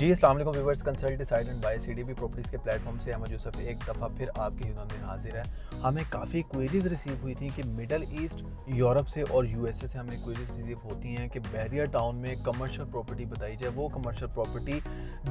जी अस्सलाम वालेकुम viewers, consult decide and buy CDB properties के प्लेटफॉर्म से अहमद यूसुफ एक दफ़ा फिर आपकी खिदमत में हाजिर है। हमें काफ़ी क्वेरीज़ रिसीव हुई थी कि मिडल ईस्ट, यूरोप से और यूएसए से हमें क्वेरीज़ रिसीव होती हैं कि बैरियर टाउन में कमर्शियल प्रॉपर्टी बताई जाए, वो कमर्शियल प्रॉपर्टी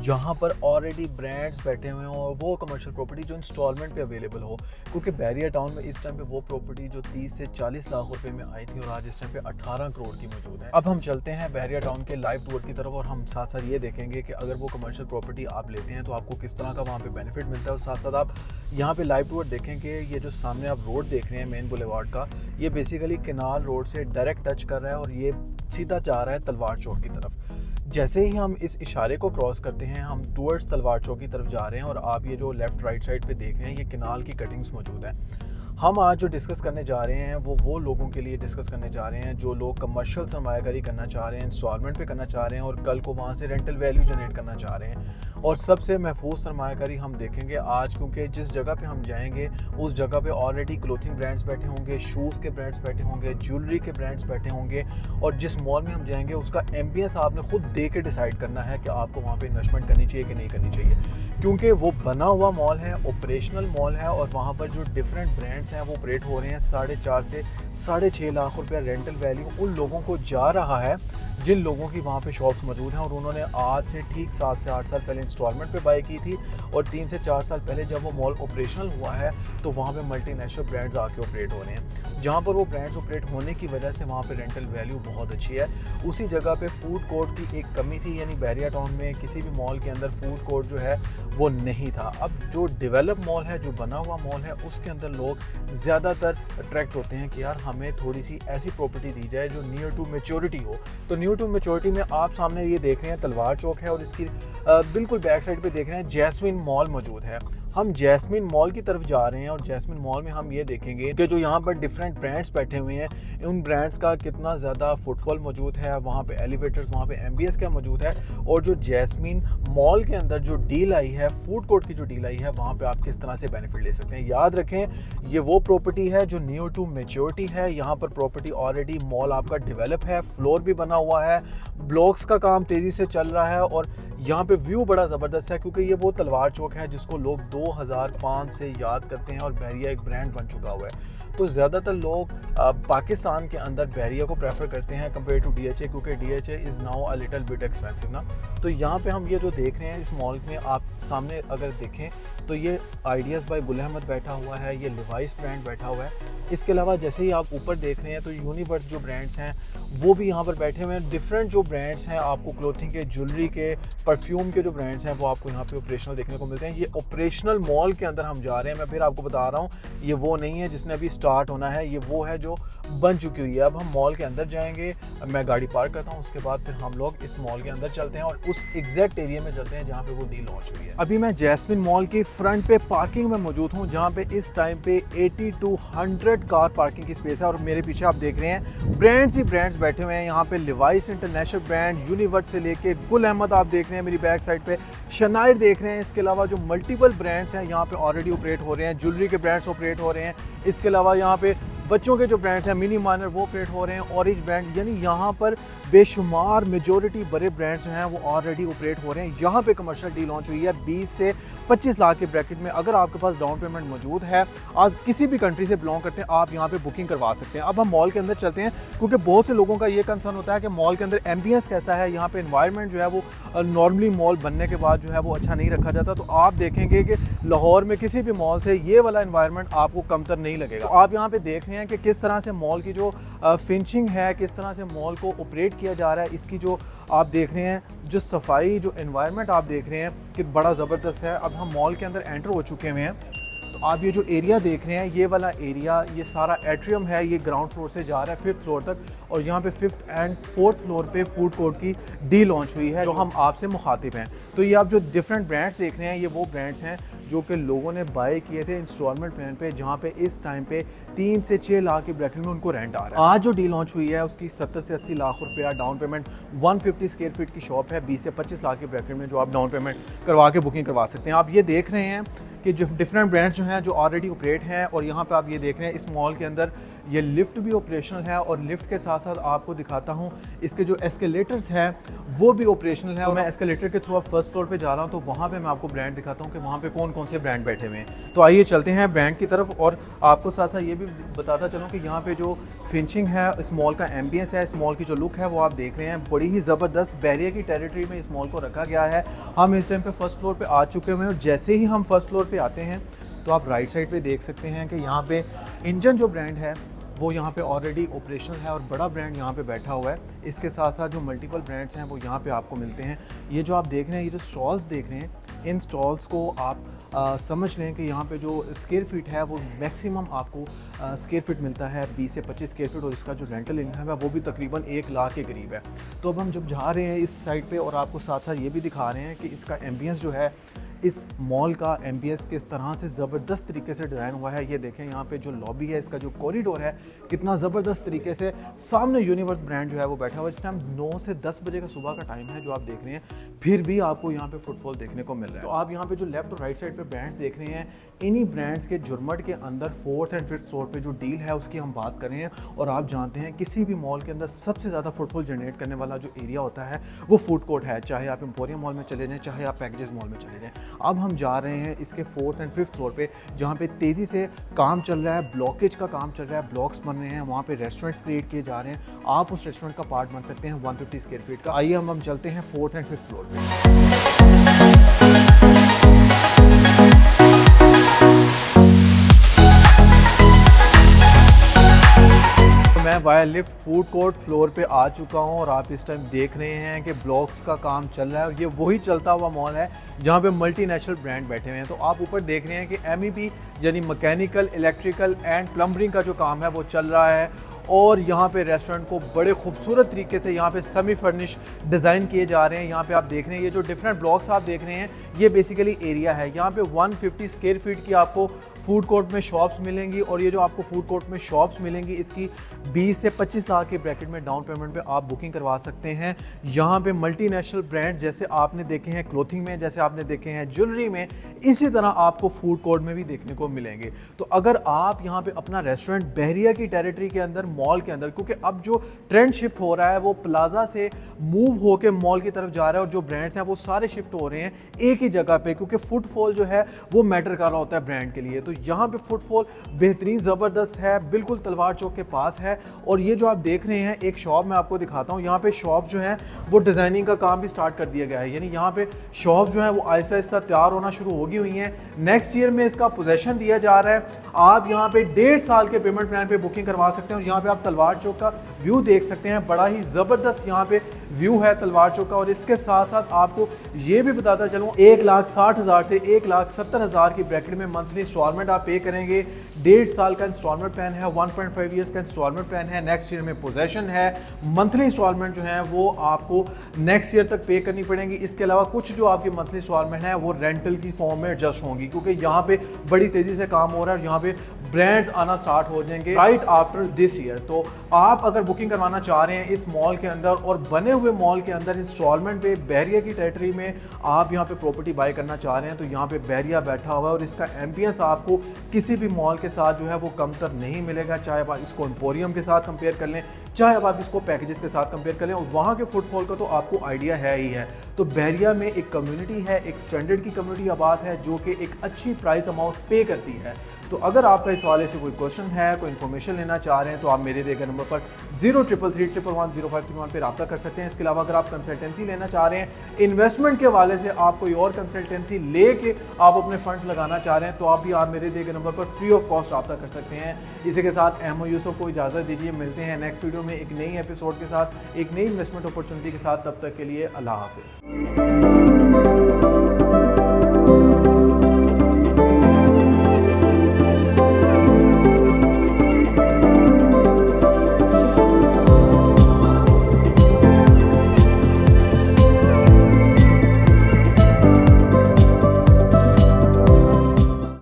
जहाँ पर ऑलरेडी ब्रांड्स बैठे हुए हों और वो कमर्शियल प्रॉपर्टी जो इंस्टॉलमेंट पे अवेलेबल हो। क्योंकि बैरियर टाउन में इस टाइम पे वो प्रॉपर्टी जो 30 से 40 लाख रुपए में आई थी और आज इस टाइम पे 18 करोड़ की मौजूद है। अब हम चलते हैं बैरियर टाउन के लाइव टूर की तरफ और हम साथ साथ ये देखेंगे कि अगर वो कमर्शियल प्रॉपर्टी आप लेते हैं तो आपको किस तरह का वहाँ पे बेनिफिट मिलता है। और साथ साथ आप यहाँ पे लाइव टूर देखेंगे, ये जो सामने आप रोड देख रहे हैं मेन बुलेवार्ड का, ये बेसिकली केनाल रोड से डायरेक्ट टच कर रहा है और ये सीधा जा रहा है तलवार चौक की तरफ। जैसे ही हम इस इशारे को क्रॉस करते हैं हम टूवर्ड्स तलवार चौक की तरफ जा रहे हैं और आप ये जो लेफ्ट राइट साइड पे देख रहे हैं ये केनाल की कटिंग्स मौजूद है। हम आज जो डिस्कस करने जा रहे हैं वो लोगों के लिए डिस्कस करने जा रहे हैं जो लोग कमर्शियल सरमायाकारी करना चाह रहे हैं, इंस्टॉलमेंट पे करना चाह रहे हैं और कल को वहाँ से रेंटल वैल्यू जनरेट करना चाह रहे हैं। और सबसे महफूज सरमायाकारी हम देखेंगे आज, क्योंकि जिस जगह पे हम जाएंगे उस जगह पे ऑलरेडी क्लोथिंग ब्रांड्स बैठे होंगे, शूज़ के ब्रांड्स बैठे होंगे, ज्वेलरी के ब्रांड्स बैठे होंगे और जिस मॉल में हम जाएंगे उसका एम्बियंस आपने खुद देख के डिसाइड करना है कि आपको वहाँ पे इन्वेस्टमेंट करनी चाहिए कि नहीं करनी चाहिए। क्योंकि वो बना हुआ मॉल है, ऑपरेशनल मॉल है और वहाँ पर जो डिफरेंट ब्रांड्स हैं वो ऑपरेट हो रहे हैं। 4.5 से 6.5 लाख रुपया रेंटल वैल्यू उन लोगों को जा रहा है जिन लोगों की वहाँ पे शॉप्स मौजूद हैं और उन्होंने आज से ठीक 7 से 8 साल पहले इंस्टॉलमेंट पे बाय की थी और 3 से 4 साल पहले जब वो मॉल ऑपरेशनल हुआ है तो वहाँ पे मल्टीनेशनल ब्रांड्स आके ऑपरेट हो रहे हैं। जहाँ पर वो ब्रांड्स ऑपरेट होने की वजह से वहाँ पे रेंटल वैल्यू बहुत अच्छी है। उसी जगह पे फूड कोर्ट की एक कमी थी, यानी बैरियर टाउन में किसी भी मॉल के अंदर फूड कोर्ट जो है वो नहीं था। अब जो डेवलप मॉल है, जो बना हुआ मॉल है, उसके अंदर लोग ज़्यादातर अट्रैक्ट होते हैं कि यार हमें थोड़ी सी ऐसी प्रॉपर्टी दी जाए जो नियर टू मैच्योरिटी हो। तो नियर टू मैच्योरिटी में आप सामने ये देख रहे हैं तलवार चौक है और इसकी बिल्कुल बैक साइड पे देख रहे हैं जैस्मिन मॉल मौजूद है। हम जैस्मिन मॉल की तरफ जा रहे हैं और जैस्मिन मॉल में हम ये देखेंगे कि जो यहाँ पर डिफरेंट ब्रांड्स बैठे हुए हैं उन ब्रांड्स का कितना ज़्यादा फुटफॉल मौजूद है, वहाँ पे एलिवेटर्स, वहाँ पे एमबीएस क्या मौजूद है और जो जैस्मिन मॉल के अंदर जो डील आई है, फूड कोर्ट की जो डील आई है, वहाँ पे आप किस तरह से बेनिफिट ले सकते हैं। याद रखें ये वो प्रॉपर्टी है जो नियर टू मैच्योरिटी है। यहाँ पर प्रॉपर्टी ऑलरेडी मॉल आपका डेवलप है, फ्लोर भी बना हुआ है, ब्लॉक्स का काम तेज़ी से चल रहा है और यहाँ पे व्यू बड़ा ज़बरदस्त है क्योंकि ये वो तलवार चौक है जिसको लोग 2005 से याद करते हैं और बैरिया एक ब्रांड बन चुका हुआ है। तो ज़्यादातर लोग पाकिस्तान के अंदर बैरिया को प्रेफर करते हैं कंपेयर टू डीएचए, क्योंकि DHA is now a little bit expensive ना। तो यहाँ पे हम ये जो देख रहे हैं इस मॉल में आप सामने अगर देखें तो ये आइडियाज़ बाय गुल अहमद बैठा हुआ है, ये लिवाइस ब्रांड बैठा हुआ है। इसके अलावा जैसे ही आप ऊपर देख रहे हैं तो यूनिवर्स जो ब्रांड्स हैं वो भी यहाँ पर बैठे हुए हैं। डिफरेंट जो ब्रांड्स हैं आपको क्लोथिंग के, ज्वेलरी के, परफ्यूम के जो ब्रांड्स हैं वो आपको यहाँ पे ऑपरेशनल देखने को मिलते हैं। ये ऑपरेशनल मॉल के अंदर हम जा रहे हैं। मैं फिर आपको बता रहा हूँ ये वो नहीं है जिसने अभी स्टार्ट होना है, ये वो है जो बन चुकी हुई है। अब हम मॉल के अंदर जाएंगे, मैं गाड़ी पार्क करता हूँ, उसके बाद फिर हम लोग इस मॉल के अंदर चलते हैं और उस एग्जैक्ट एरिया में चलते हैं जहाँ पे वो डील लॉन्च हुई है। अभी मैं जैस्मिन मॉल की फ्रंट पे पार्किंग में मौजूद हूँ जहाँ पे इस टाइम पे 80 to 100 कार पार्किंग की स्पेस है और मेरे पीछे आप देख रहे हैं ब्रांड्स ही ब्रांड्स बैठे हुए हैं। यहाँ पे लिवाइस इंटरनेशनल ब्रांड, यूनिवर्स से लेके गुल अहमद आप देख रहे हैं मेरी बैक साइड पे, शनायर देख रहे हैं। इसके अलावा जो मल्टीपल ब्रांड्स हैं यहाँ पे ऑलरेडी ऑपरेट हो रहे हैं, ज्वेलरी के ब्रांड्स ऑपरेट हो रहे हैं। इसके अलावा यहाँ पे बच्चों के जो ब्रांड्स हैं मिनी माइनर वो ऑपरेट हो रहे हैं, ऑरेंज ब्रांड, यानी यहाँ पर बेशुमार मेजॉरिटी बड़े ब्रांड्स जो हैं वो ऑलरेडी ऑपरेट हो रहे हैं। यहाँ पे कमर्शियल डील लॉन्च हुई है 20 से 25 लाख के ब्रैकेट में। अगर आपके पास डाउन पेमेंट मौजूद है, आज किसी भी कंट्री से बिलोंग करते हैं, आप यहाँ पे बुकिंग करवा सकते हैं। अब हम मॉल के अंदर चलते हैं क्योंकि बहुत से लोगों का ये कंसर्न होता है कि मॉल के अंदर एम्बियंस कैसा है, यहाँ पे एनवायरनमेंट जो है वो नॉर्मली मॉल बनने के बाद जो है वो अच्छा नहीं रखा जाता। तो आप देखेंगे कि लाहौर में किसी भी मॉल से ये वाला एनवायरनमेंट आपको कमतर नहीं लगेगा। तो आप यहाँ पे देख रहे हैं कि किस तरह से मॉल की जो फिनिशिंग है, किस तरह से मॉल को ऑपरेट किया जा रहा है, इसकी जो आप देख रहे हैं जो सफाई, जो एनवायरनमेंट आप देख रहे हैं कि बड़ा ज़बरदस्त है। अब हम मॉल के अंदर एंटर हो चुके हुए हैं। तो आप ये जो एरिया देख रहे हैं ये वाला एरिया, ये सारा एट्रियम है, ये ग्राउंड फ्लोर से जा रहा है 5th फ्लोर तक और यहाँ पे 5th एंड 4th फ्लोर पे फूड कोर्ट की डील लॉन्च हुई है जो हम आपसे मुखातिब हैं। तो ये आप जो डिफरेंट ब्रांड्स देख रहे हैं ये वो ब्रांड्स हैं जो कि लोगों ने बाय किए थे इंस्टॉलमेंट प्लान पे, जहाँ पे इस टाइम पे 3 से 6 लाख के ब्रैकेट में उनको रेंट आ रहा है। आज जो डील लॉन्च हुई है उसकी 70 से 80 लाख रुपया डाउन पेमेंट, 150 स्क्वायर फीट की शॉप है, 20 से 25 लाख के ब्रैकेट में जो आप डाउन पेमेंट करवा के बुकिंग करवा सकते हैं। आप ये देख रहे हैं कि जो डिफरेंट ब्रांड्स जो हैं जो ऑलरेडी ऑपरेट हैं और यहाँ पे आप ये देख रहे हैं इस मॉल के अंदर ये लिफ्ट भी ऑपरेशनल है और लिफ्ट के साथ साथ आपको दिखाता हूँ इसके जो एस्केलेटर्स हैं वो भी ऑपरेशनल है। और मैं एस्केलेटर के थ्रू अब फर्स्ट फ्लोर पे जा रहा हूँ, तो वहाँ पे मैं आपको ब्रांड दिखाता हूँ कि वहाँ पे कौन कौन से ब्रांड बैठे हुए हैं। तो आइए चलते हैं ब्रांड की तरफ और आपको साथ साथ ये भी बताता चलूँ कि यहाँ पे जो फिनिशिंग है, इस मॉल का एम्बियंस है, इस मॉल की जो लुक है वो आप देख रहे हैं, बड़ी ही ज़बरदस्त बैरियर की टेरिटरी में इस मॉल को रखा गया है। हम इस टाइम पे फर्स्ट फ्लोर पे आ चुके हुए हैं और जैसे ही हम फर्स्ट फ्लोर पे आते हैं तो आप राइट साइड पे देख सकते हैं कि यहाँ पे इंजन जो ब्रांड है वो यहाँ पे ऑलरेडी ऑपरेशनल है और बड़ा ब्रांड यहाँ पे बैठा हुआ है। इसके साथ साथ जो मल्टीपल ब्रांड्स हैं वो यहाँ पे आपको मिलते हैं। ये जो आप देख रहे हैं, ये जो स्टॉल्स देख रहे हैं, इन स्टॉल्स को आप समझ लें कि यहाँ पे जो स्क्वायर फीट है वो मैक्सिमम आपको स्क्वायर फीट मिलता है 20 से 25 स्क्वायर फीट, और इसका जो रेंटल इनकम है वो भी तकरीबन 1 लाख के करीब है। तो अब हम जब जा रहे हैं इस साइड पे और आपको साथ साथ ये भी दिखा रहे हैं कि इसका एम्बियंस जो है, इस मॉल का एम्बियंस किस तरह से ज़बरदस्त तरीके से डिज़ाइन हुआ है। ये देखें यहाँ पे जो लॉबी है, इसका जो कॉरिडोर है, कितना ज़बरदस्त तरीके से सामने यूनिवर्स ब्रांड जो है वो बैठा हुआ है। इस टाइम 9 से 10 बजे का सुबह का टाइम है जो आप देख रहे हैं, फिर भी आपको यहाँ पे फुटफॉल देखने को मिल रहा है। तो आप यहाँ पे जो लेफ्ट और राइट साइड पे ब्रांड्स देख रहे हैं, इन्हीं ब्रांड्स के जुर्मट के अंदर 4th एंड 5th फ्लोर पे जो डील है उसकी हम बात कर रहे हैं। और आप जानते हैं किसी भी मॉल के अंदर सबसे ज़्यादा फुटफॉल जनरेट करने वाला जो एरिया होता है वो फूड कोर्ट है, चाहे आप एम्पोरियम मॉल में चले जाएँ, चाहे आप पैकेजेस मॉल में चले जाएँ। अब हम जा रहे हैं इसके 4th एंड 5th फ्लोर पे, जहाँ पे तेज़ी से काम चल रहा है, ब्लॉकेज का काम चल रहा है, ब्लॉक्स बन रहे हैं, वहाँ पे रेस्टोरेंट्स क्रिएट किए जा रहे हैं। आप उस रेस्टोरेंट का पार्ट बन सकते हैं 150 स्क्वायर फीट का। आइए हम चलते हैं 4th एंड 5th फ्लोर पे। मैं via lift food court floor पे आ चुका हूँ और आप इस टाइम देख रहे हैं कि ब्लॉक्स का काम चल रहा है और ये वही चलता हुआ मॉल है जहाँ पे मल्टीनेशनल ब्रांड बैठे हुए हैं। तो आप ऊपर देख रहे हैं कि MEP यानी मैकेनिकल, इलेक्ट्रिकल एंड प्लम्बरिंग का जो काम है वो चल रहा है। और यहाँ पे रेस्टोरेंट को बड़े खूबसूरत तरीके से यहाँ पे सेमी फर्निश डिज़ाइन किए जा रहे हैं। यहाँ पे आप देख रहे हैं ये जो डिफरेंट ब्लॉक्स आप देख रहे हैं, ये बेसिकली एरिया है। यहाँ पे 150 स्क्वायर फीट की आपको फूड कोर्ट में शॉप्स मिलेंगी और ये जो आपको फूड कोर्ट में शॉप्स मिलेंगी इसकी 20 से 25 लाख के ब्रैकेट में डाउन पेमेंट पे आप बुकिंग करवा सकते हैं। यहाँ पे मल्टीनेशनल ब्रांड जैसे आपने देखे हैं क्लोथिंग में, जैसे आपने देखे हैं ज्वेलरी में, इसी तरह आपको फूड कोर्ट में भी देखने को मिलेंगे। तो अगर आप यहाँ पे अपना रेस्टोरेंट बहरिया की टेरिटरी के अंदर, मॉल के अंदर, क्योंकि अब जो ट्रेंड शिफ्ट हो रहा है वो प्लाजा से मूव होकर मॉल की तरफ जा रहा है और जो ब्रांड्स हैं वो सारे शिफ्ट हो रहे हैं एक ही जगह पे, क्योंकि फुटफॉल जो है वो मैटर कर रहा होता है ब्रांड के लिए। तो यहाँ पे फुटफॉल बेहतरीन ज़बरदस्त है, बिल्कुल तलवार चौक के पास है। और ये जो आप देख रहे हैं एक शॉप मैं आपको दिखाता हूँ, यहाँ पे शॉप जो है वो डिज़ाइनिंग का काम भी स्टार्ट कर दिया गया है, यानी यहाँ पे शॉप जो है वो आहिस्ता आहिस्ता तैयार होना शुरू होगी हुई हैं। नेक्स्ट ईयर में इसका पोजेशन दिया जा रहा है। आप यहाँ पे 1.5 साल के पेमेंट प्लान पे बुकिंग करवा सकते हैं और यहाँ पे आप तलवार चौक का व्यू देख सकते हैं, बड़ा ही ज़बरदस्त यहाँ पे व्यू है तलवार चौक का। और इसके साथ साथ आपको ये भी बताता चलूँ 1,60,000 से 1,70,000 की ब्रैकेट में मंथली इंस्टॉलमेंट आप पे करेंगे। 1.5 साल का इंस्टॉलमेंट प्लान है, 1.5 ईयर्स का इंस्टॉलमेंट प्लान है, नेक्स्ट ईयर में पोजेशन है। मंथली इंस्टॉलमेंट जो है वो आपको नेक्स्ट ईयर तक पे करनी पड़ेंगी। इसके अलावा कुछ जो आपकी मंथली इंस्टॉलमेंट है वो रेंटल की फॉर्म में एडजस्ट होंगी, क्योंकि यहाँ पे बड़ी तेजी से काम हो रहा है और यहाँ पे ब्रांड्स आना स्टार्ट हो जाएंगे राइट आफ्टर दिस ईयर। तो आप अगर बुकिंग करवाना चाह रहे हैं इस मॉल के अंदर और बने हुए मॉल के अंदर इंस्टॉलमेंट पे बहरिया की टेरिटरी में आप यहाँ पे प्रॉपर्टी बाय करना चाह रहे हैं, तो यहाँ पे बहरिया बैठा हुआ है और इसका एम्बियंस आपको किसी भी मॉल के साथ जो है वो कमतर नहीं मिलेगा। चाहे आप इसको एम्पोरियम के साथ कंपेयर कर लें, चाहे अब आप इसको पैकेजेस के साथ कंपेयर कर लें, और वहाँ के फुटफॉल का तो आपको आइडिया है ही है। तो बहरिया में एक कम्युनिटी है, एक स्टैंडर्ड की कम्युनिटी आबाद है जो कि एक अच्छी प्राइस अमाउंट पे करती है। तो अगर आपका इस हवाले से कोई क्वेश्चन है, कोई इन्फॉर्मेशन लेना चाह रहे हैं, तो आप मेरे दिए गए नंबर पर 0333110531 पर रब्ता कर सकते हैं। इसके अलावा अगर आप कंसल्टेंसी लेना चाह रहे हैं, इन्वेस्टमेंट के हवाले से आप कोई और कंसल्टेंसी लेके आप अपने फंड्स लगाना चाह रहे हैं, तो आप मेरे दिए गए नंबर पर फ्री ऑफ कॉस्ट रब्ता कर सकते हैं। इसी के साथ अहमद यूसुफ को इजाज़त दीजिए, मिलते हैं नेक्स्ट वीडियो में एक नई एपिसोड के साथ, एक नई इन्वेस्टमेंट अपॉर्चुनिटी के साथ। तब तक के लिए अल्लाह हाफिज़।